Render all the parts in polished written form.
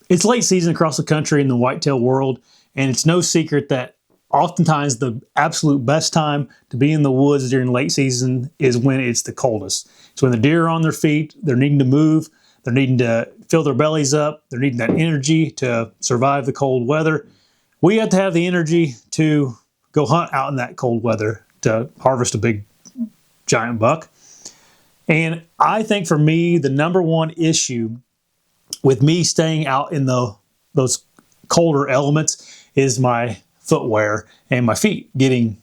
It's late season across the country in the whitetail world, and it's no secret that oftentimes the absolute best time to be in the woods during late season is when it's the coldest. It's when the deer are on their feet, they're needing to move, they're needing to fill their bellies up, they're needing that energy to survive the cold weather. We have to have the energy to go hunt out in that cold weather to harvest a big giant buck. And I think for me, the number one issue with me staying out in those colder elements is my footwear and my feet getting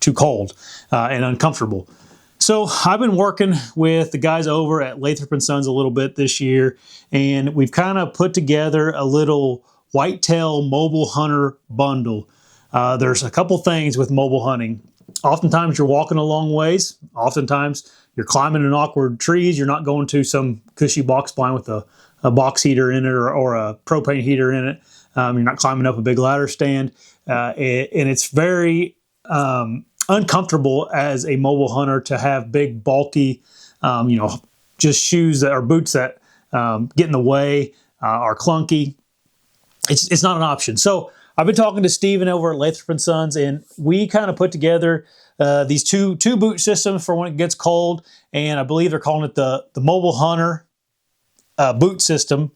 too cold and uncomfortable. So I've been working with the guys over at Lathrop and Sons a little bit this year, and we've kind of put together a little whitetail mobile hunter bundle. There's a couple things with mobile hunting. Oftentimes you're walking a long ways. Oftentimes you're climbing in awkward trees. You're not going to some cushy box blind with a box heater in it or a propane heater in it. You're not climbing up a big ladder stand. And it's very uncomfortable as a mobile hunter to have big, bulky, just shoes or boots that get in the way, are clunky. It's not an option. So I've been talking to Steven over at Lathrop and Sons, and we kind of put together these two boot systems for when it gets cold, and I believe they're calling it the Mobile Hunter boot system,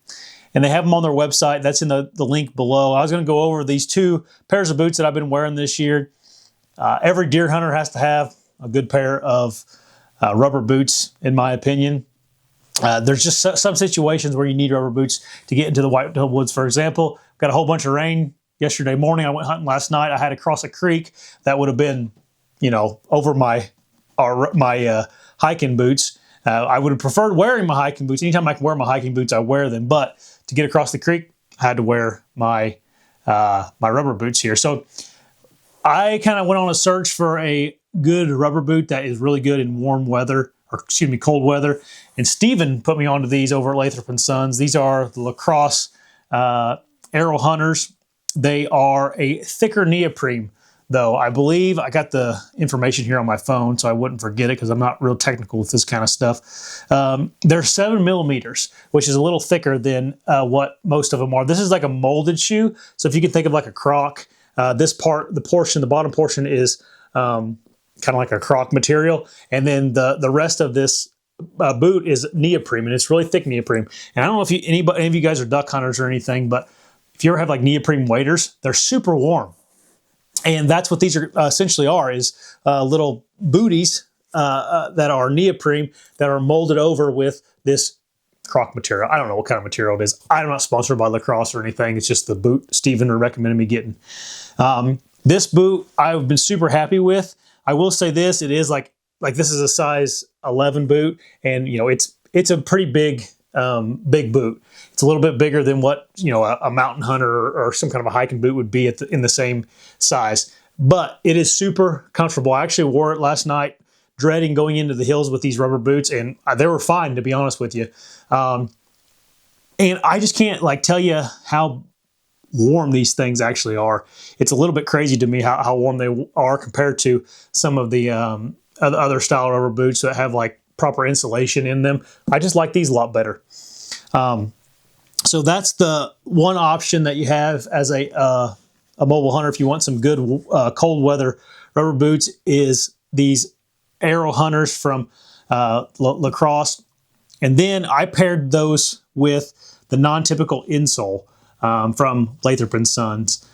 and they have them on their website. That's in the link below. I was going to go over these two pairs of boots that I've been wearing this year. Every deer hunter has to have a good pair of rubber boots, in my opinion. There's just some situations where you need rubber boots to get into the whitetail woods. For example, got a whole bunch of rain yesterday morning. I went hunting last night. I had to cross a creek that would have been, over my hiking boots. I would have preferred wearing my hiking boots. Anytime I can wear my hiking boots, I wear them. But to get across the creek, I had to wear my rubber boots here. So I kind of went on a search for a good rubber boot that is really good in cold weather. And Steven put me onto these over at Lathrop and Sons. These are the Lacrosse Arrow Hunters. They are a thicker neoprene, though. I believe I got the information here on my phone, so I wouldn't forget it because I'm not real technical with this kind of stuff. They're 7 millimeters, which is a little thicker than what most of them are. This is like a molded shoe. So if you can think of like a Croc, the bottom portion is kind of like a Croc material. And then the rest of this boot is neoprene, and it's really thick neoprene. And I don't know if any of you guys are duck hunters or anything, but if you ever have like neoprene waders, they're super warm. And that's what these are essentially is little booties that are neoprene that are molded over with this Croc material. I don't know what kind of material it is. I'm not sponsored by Lacrosse or anything. It's just the boot Steven recommended me getting. This boot I've been super happy with. I will say this, it is like this is a size 11 boot, and it's a pretty big boot. It's a little bit bigger than what a mountain hunter or some kind of a hiking boot would be in the same size. But it is super comfortable. I actually wore it last night, dreading going into the hills with these rubber boots, and they were fine, to be honest with you. And I just can't tell you how warm these things actually are. It's a little bit crazy to me how warm they are compared to some of the other style rubber boots that have proper insulation in them. I just like these a lot better. So that's the one option that you have as a mobile hunter if you want some good cold weather rubber boots is these Arrow Hunters from Lacrosse. And then I paired those with the non-typical insole from Lathrop and Sons.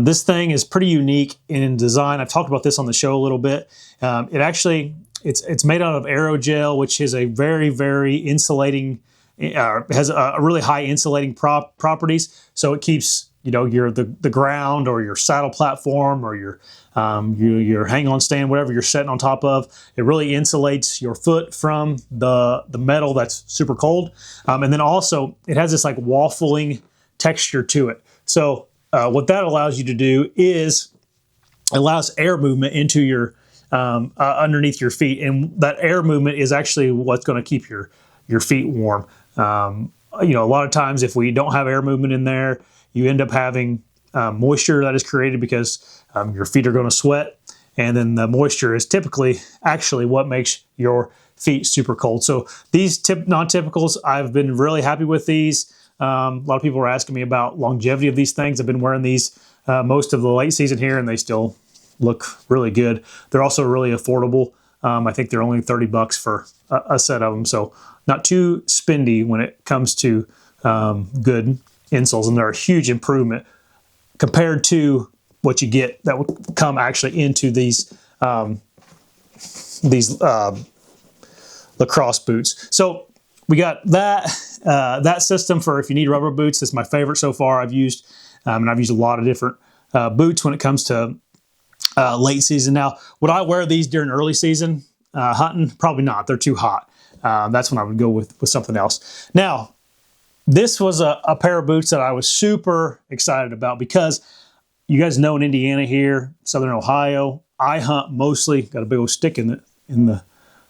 This thing is pretty unique in design. I've talked about this on the show a little bit. It's made out of aerogel, which is a very, very insulating, has a really high insulating properties. So it keeps the ground or your saddle platform or your hang-on stand, whatever you're sitting on top of. It really insulates your foot from the metal that's super cold. And then also it has this waffling texture to it. So what that allows you to do is allows air movement into your underneath your feet, and that air movement is actually what's going to keep your feet warm. A lot of times if we don't have air movement in there, you end up having moisture that is created because your feet are going to sweat, and then the moisture is typically actually what makes your feet super cold. So these non-typicals, I've been really happy with these. A lot of people were asking me about longevity of these things. I've been wearing these most of the late season here, and they still look really good. They're also really affordable. I think they're only $30 for a set of them, so not too spendy when it comes to good insoles, and they're a huge improvement compared to what you get that would come actually into these lacrosse boots. So we got that system for if you need rubber boots. That's my favorite so far. I've used and I've used a lot of different boots when it comes to late season. Now, would I wear these during early season hunting? Probably not. They're too hot. That's when I would go with something else. Now, this was a pair of boots that I was super excited about because you guys know in Indiana here, Southern Ohio, I hunt mostly, got a big old stick in the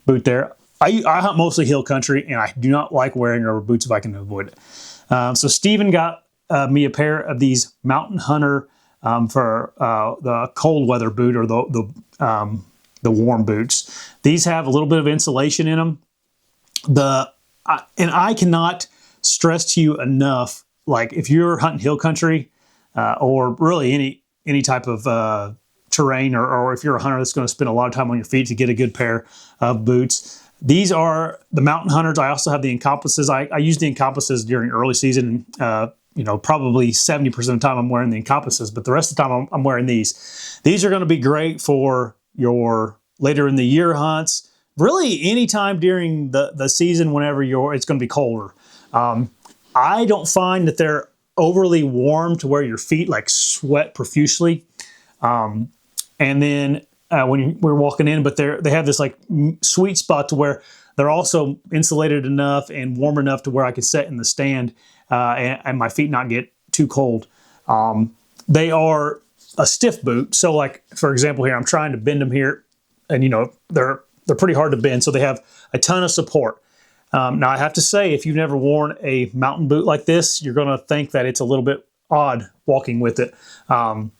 boot there. I hunt mostly hill country, and I do not like wearing rubber boots if I can avoid it. So Steven got me a pair of these Mountain Hunter for the cold weather boot, or the warm boots. These have a little bit of insulation in them. And I cannot stress to you enough, like if you're hunting hill country or really any type of terrain, or if you're a hunter that's going to spend a lot of time on your feet to get a good pair of boots. These are the Mountain Hunters. I also have the Encompasses. I use the Encompasses during early season. Probably 70% of the time I'm wearing the Encompasses, but the rest of the time I'm wearing these. These are going to be great for your later in the year hunts. Really, anytime during the season, whenever it's going to be colder. I don't find that they're overly warm to where your feet like sweat profusely. And then when we're walking in, but they have this like sweet spot to where they're also insulated enough and warm enough to where I can sit in the stand and my feet not get too cold. They are a stiff boot. So like, for example, here, I'm trying to bend them here, and they're pretty hard to bend. So they have a ton of support. Now I have to say, if you've never worn a mountain boot like this, you're going to think that it's a little bit odd walking with it. You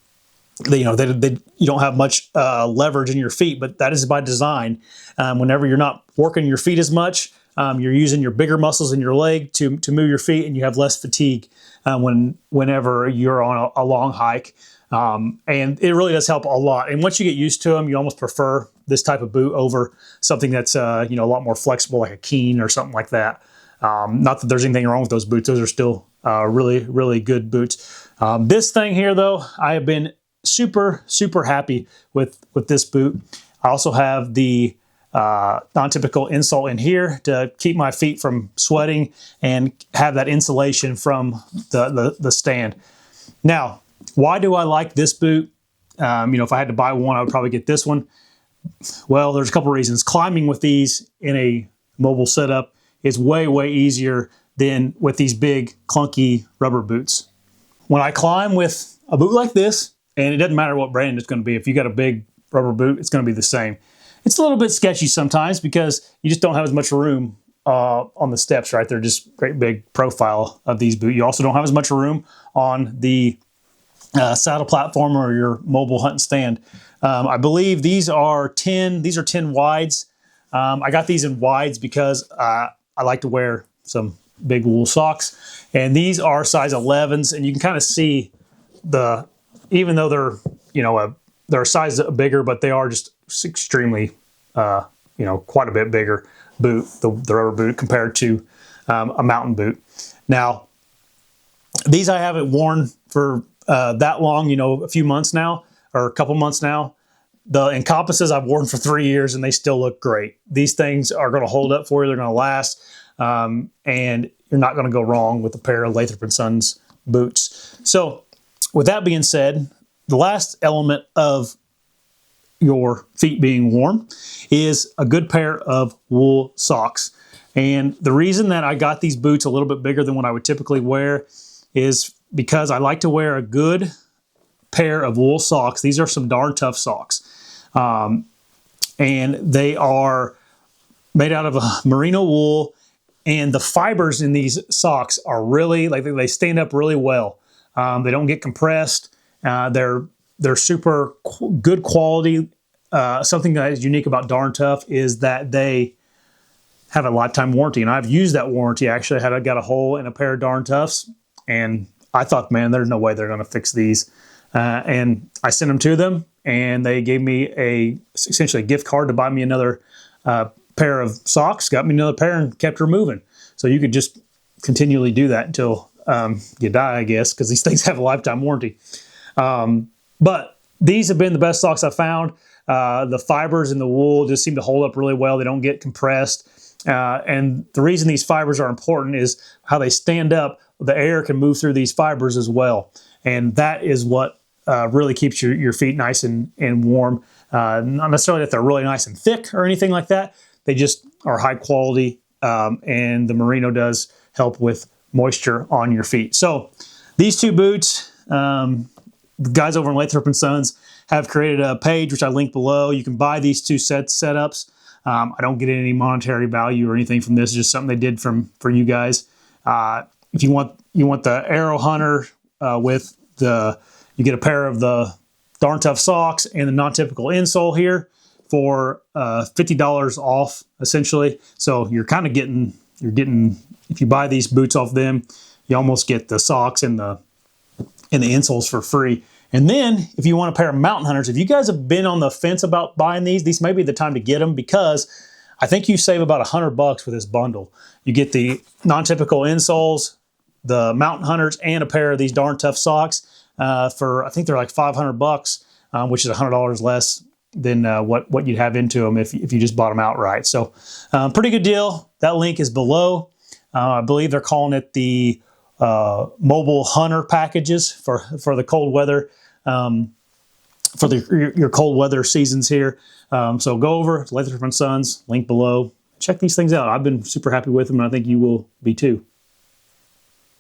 don't have much leverage in your feet, but that is by design. Whenever you're not working your feet as much, you're using your bigger muscles in your leg to move your feet, and you have less fatigue whenever you're on a long hike. And it really does help a lot. And once you get used to them, you almost prefer this type of boot over something that's a lot more flexible, like a Keen or something like that. Not that there's anything wrong with those boots; those are still really, really good boots. This thing here, though, I have been super, super happy with this boot. I also have the non-typical insole in here to keep my feet from sweating and have that insulation from the stand. Now, why do I like this boot? If I had to buy one, I would probably get this one. Well, there's a couple reasons. Climbing with these in a mobile setup is way, way easier than with these big, clunky rubber boots. When I climb with a boot like this, and it doesn't matter what brand it's going to be, if you got a big rubber boot, it's going to be the same. It's a little bit sketchy sometimes because you just don't have as much room on the steps, right? They're just great big profile of these boots. You also don't have as much room on the saddle platform or your mobile hunting stand. I believe these are 10 wides. I got these in wides because I like to wear some big wool socks, and these are size 11s, and you can kind of see even though they're a size bigger, but they are just extremely, quite a bit bigger boot, the rubber boot compared to a mountain boot. Now, these I haven't worn for that long, a few months now, or a couple months now. The Encompasses I've worn for 3 years, and they still look great. These things are going to hold up for you. They're going to last, and you're not going to go wrong with a pair of Lathrop and Sons boots. So, with that being said, the last element of your feet being warm is a good pair of wool socks. And the reason that I got these boots a little bit bigger than what I would typically wear is because I like to wear a good pair of wool socks. These are some darn tough socks. And they are made out of merino wool, and the fibers in these socks are really, they stand up really well. They don't get compressed. They're super good quality. Something that is unique about Darn Tough is that they have a lifetime warranty, and I've used that warranty. Actually, I got a hole in a pair of Darn Toughs, and I thought, man, there's no way they're going to fix these. And I sent them to them, and they gave me essentially a gift card to buy me another pair of socks, got me another pair, and kept her moving. So you could just continually do that until you die, I guess, because these things have a lifetime warranty. But these have been the best socks I've found. The fibers in the wool just seem to hold up really well. They don't get compressed. And the reason these fibers are important is how they stand up. The air can move through these fibers as well. And that is what really keeps your feet nice and warm. Not necessarily that they're really nice and thick or anything like that. They just are high quality. And the merino does help with moisture on your feet. So these two boots, the guys over in Lathrop and Sons have created a page, which I link below. You can buy these two setups. I don't get any monetary value or anything from this. It's just something they did for you guys. If you want the Arrow Hunter with you get a pair of the Darn Tough socks and the non-typical insole here for $50 off essentially. So you're getting, if you buy these boots off them, you almost get the socks and the insoles for free. And then if you want a pair of Mountain Hunters, if you guys have been on the fence about buying these may be the time to get them, because I think you save about $100 with this bundle. You get the non-typical insoles, the Mountain Hunters, and a pair of these Darn Tough socks for, I think they're like $500, which is $100 less than what you'd have into them if you just bought them outright. So pretty good deal. That link is below. I believe they're calling it the mobile hunter packages for the cold weather, for your cold weather seasons here. So go over to Lathrop and Sons, link below. Check these things out. I've been super happy with them, and I think you will be too.